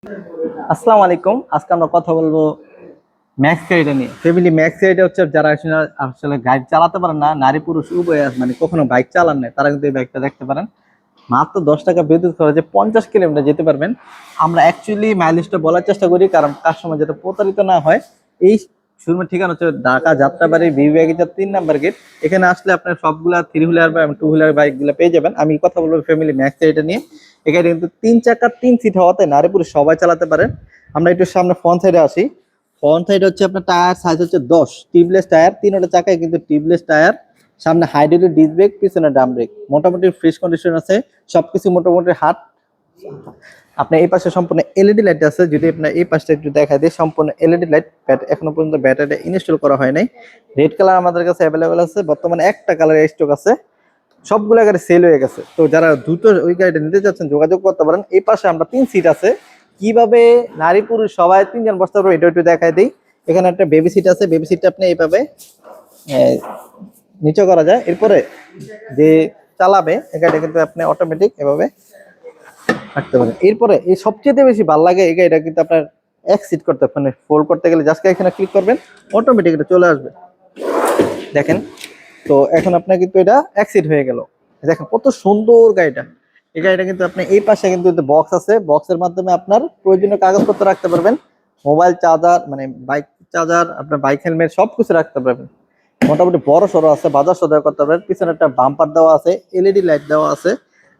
আসসালামু আলাইকুম। আজকে আমরা কথা বলবো ম্যাক্স গাড়িটা নিয়ে। ফ্যামিলি ম্যাক্স গাড়িটা হচ্ছে যারা আসলে গাড়ি চালাতে পারেন না, নারী পুরুষ উভয় মানে কখনো বাইক চালান নাই, তারা কিন্তু এই বাইকটা দেখতে পারেন। মাত্র 10 টাকা বিদ্যুৎ খরচে 50 কিলোমিটার যেতে পারবেন। আমরা অ্যাকচুয়ালি মাইলেজটা বলার চেষ্টা করি, কারণ কাস্টমার যাতে প্রতারিত না হয়। এই শোরুমের ঠিকানা হচ্ছে ঢাকা যাত্রাবাড়ি বিভাগীয় 3 নাম্বার গেট। এখানে আসলে আপনার সবগুলা 3 হুইলার বা 2 হুইলার বাইক গুলো পেয়ে যাবেন। আমি কথা বলবো ফ্যামিলি ম্যাক্স গাড়িটা নিয়ে। এখানে কিন্তু 3 চাকার 3 সিট হওয়াতে নারী পুরুষ সবাই চালাতে পারেন। আমরা একটু সামনে ফ্রন্ট সাইডে আসি। ফ্রন্ট সাইড হচ্ছে আপনার টায়ার সাইজ হচ্ছে 10, টিউবলেস টায়ার, 3টা চাকায় কিন্তু টিউবলেস টায়ার। সামনে হাইড্রোলিক ডিস্ক ব্রেক, পিছনে ড্রাম ব্রেক, মোটামুটি ফ্রেশ কন্ডিশন আছে। সবকিছু মোটামুটি হাত। আপনার এই পাশে সম্পূর্ণ এলইডি লাইট আছে। যদি আপনার এই পাশটা একটু দেখা দেয়, সম্পূর্ণ এলইডি লাইট। এখনো পর্যন্ত ব্যাটারিটা ইনস্টল করা হয় নাই। রেড কালার আমাদের কাছে অ্যাভেলেবেল আছে, বর্তমানে একটা কালার স্টক আছে। সবগুলো গাড়ি সেল হয়ে গেছে। তো যারা দ্রুত ওই গাড়িটা নিতে চাচ্ছেন যোগাযোগ করতে পারেন। এই পাশে আমরা 3 সিট আছে। কিভাবে নারী পুরুষ সবাই 3 জন বসতে পারবো এটা একটু দেখাই দিই। এখানে একটা বেবি সিট আছে, বেবি সিটটা আপনি এইভাবে নিচে করা যায়। এরপরে যে চালাবে এই গাড়িটা কিন্তু আপনি অটোমেটিক এভাবে রাখতে পারেন। এরপরে এই সবচেয়ে বেশি ভালো লাগে এই গাড়িটা কিন্তু আপনার এক্সিট করতে, মানে ফোল্ড করতে গেলে জাস্ট এখানে ক্লিক করবেন, অটোমেটিক এটা চলে আসবে। দেখেন, তো এখন আপনার কিন্তু এটা এক্সিট হয়ে গেল। দেখেন কত সুন্দর গাড়িটা। এই গাড়িটা কিন্তু আপনি এই পাশে কিন্তু বক্স আছে, বক্সের মাধ্যমে আপনার প্রয়োজনীয় কাগজপত্র রাখতে পারবেন। মোবাইল চার্জার, মানে বাইক চার্জার, আপনার বাইক হেলমেট সবকিছু রাখতে পারবেন। মোটামুটি বড় সড়ো আছে, বাজার সদাই করতে পারবেন। পিছনে একটা বাম্পার দেওয়া আছে, এলইডি লাইট দেওয়া আছে।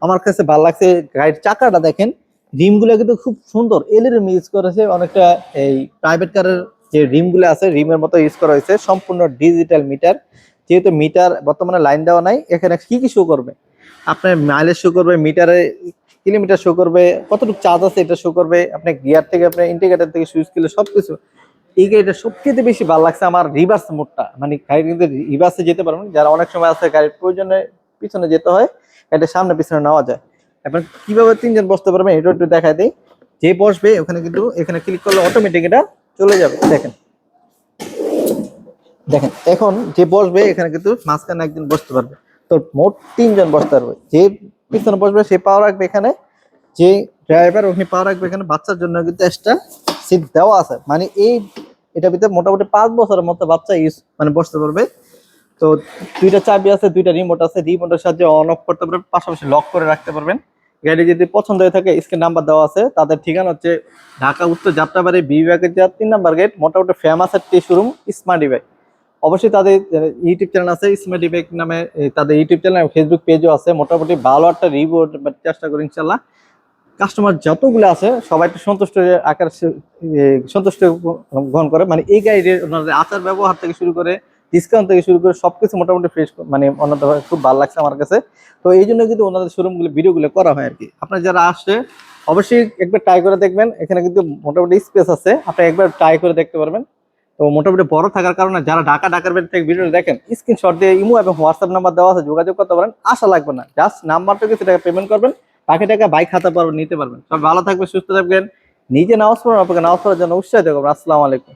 আমার কাছে ভালো লাগছে গাড়ির চাকাটা দেখেন। রিম গুলো কিন্তু খুব সুন্দর, এলইডি ইউজ করেছে অনেকটা। এই প্রাইভেট কারের যে রিম গুলো আছে, রিমের মতো ইউজ করা হয়েছে। সম্পূর্ণ ডিজিটাল মিটার। যেহেতু মিটার বর্তমানে লাইন দেওয়া নাই, এখানে কি কি শো করবে, আপনার মাইলেজ শো করবে, মিটারে কিলোমিটার শো করবে, কতটুকু চার্জ আছে এটা শো করবে, আপনার গিয়ার থেকে আপনার ইন্ডিকেটর থেকে সুইচ করলে সবকিছু। এই গাড়িটা সবচেয়ে বেশি ভালো লাগছে আমার রিভার্স মোডটা, মানে গাড়ি কিন্তু রিভার্সে যেতে পারবেন। যারা অনেক সময় আছে গাড়ির প্রয়োজনে পিছনে যেতে হয়, এটা সামনে পিছনে নেওয়া যায়। এখন কিভাবে 3 জন বসতে পারবেন এটা একটু দেখাই দিই। যে বসবে ওখানে কিন্তু এখানে ক্লিক করলে অটোমেটিক এটা চলে যাবে। দেখেন দেখেন এখন যে বসবে এখানে কিন্তু মাঝখানে একজন বসতে পারবে। তো মোট 3 জন বসতে পারবে। যে পিছনে বসবে সে পাওয়া রাখবে এখানে, যে ড্রাইভার উনি পাওয়া রাখবে এখানে। বাচ্চার জন্য কিন্তু এক্সট্রা সিট দেওয়া আছে, মানে এই এটা ভিতরে মোটামুটি 5 বছরের মতো বাচ্চা ইউজ মানে বসতে পারবে। তো 2টা চাবি আছে, 2টা রিমোট আছে, রিমোটের সাহায্যে অন অফ করতে পারবেন, পাশাপাশি লক করে রাখতে পারবেন। গাড়ি যদি পছন্দ হয়ে থাকে স্ক্রিন নাম্বার দেওয়া আছে। তাদের ঠিকানা হচ্ছে ঢাকা উত্তর যাত্রাবাড়ি বিভাগের 3 নাম্বার গেট। মোটামুটি ফেমাস একটি শোরুম স্মার্ট ডিভাইস। অবশ্যই তাদের ইউটিউব চ্যানেল আছে স্মার্ট ডিভাইস নামে। তাদের ইউটিউব চ্যানেল, ফেসবুক পেজও আছে। মোটামুটি ভালো একটা রিভিউ চেষ্টা করি ইনশাল্লাহ। কাস্টমার যতগুলো আছে সবাই একটু সন্তুষ্ট আকার সন্তুষ্ট গ্রহণ করে। মানে এই গাড়ির ওনাদের আচার ব্যবহার থেকে শুরু করে, ডিসকাউন্ট থেকে শুরু করে সবকিছু মোটামুটি ফ্রেশ, মানে ওনাদের খুব ভালো লাগছে আমার কাছে। তো এই জন্য কিন্তু ওনাদের শোরুমগুলো ভিডিওগুলো করা হয় আর কি। আপনার যারা আসছে অবশ্যই একবার ট্রাই করে দেখবেন। এখানে কিন্তু মোটামুটি স্পেস আছে, আপনি একবার ট্রাই করে দেখতে পারবেন। তো মোটামুটি বড় থাকার কারণে যারা ঢাকার বাইরে থেকে ভিডিও দেখেন, স্ক্রিনশট দিয়ে ইমো এবং হোয়াটসঅ্যাপ নাম্বার দেওয়া আছে, যোগাযোগ করতে পারেন। আশা লাগবে না, জাস্ট নাম্বারটা কিছু টাকা পেমেন্ট করবেন, বাকি টাকা বাইক হাতে পারবেন, নিতে পারবেন। সব ভালো থাকবে, সুস্থ থাকবেন। নিজে নামাজ পড়ুন, আপনাকে নামাজ পড়ার জন্য উৎসাহিত করবেন। আসসালামু আলাইকুম।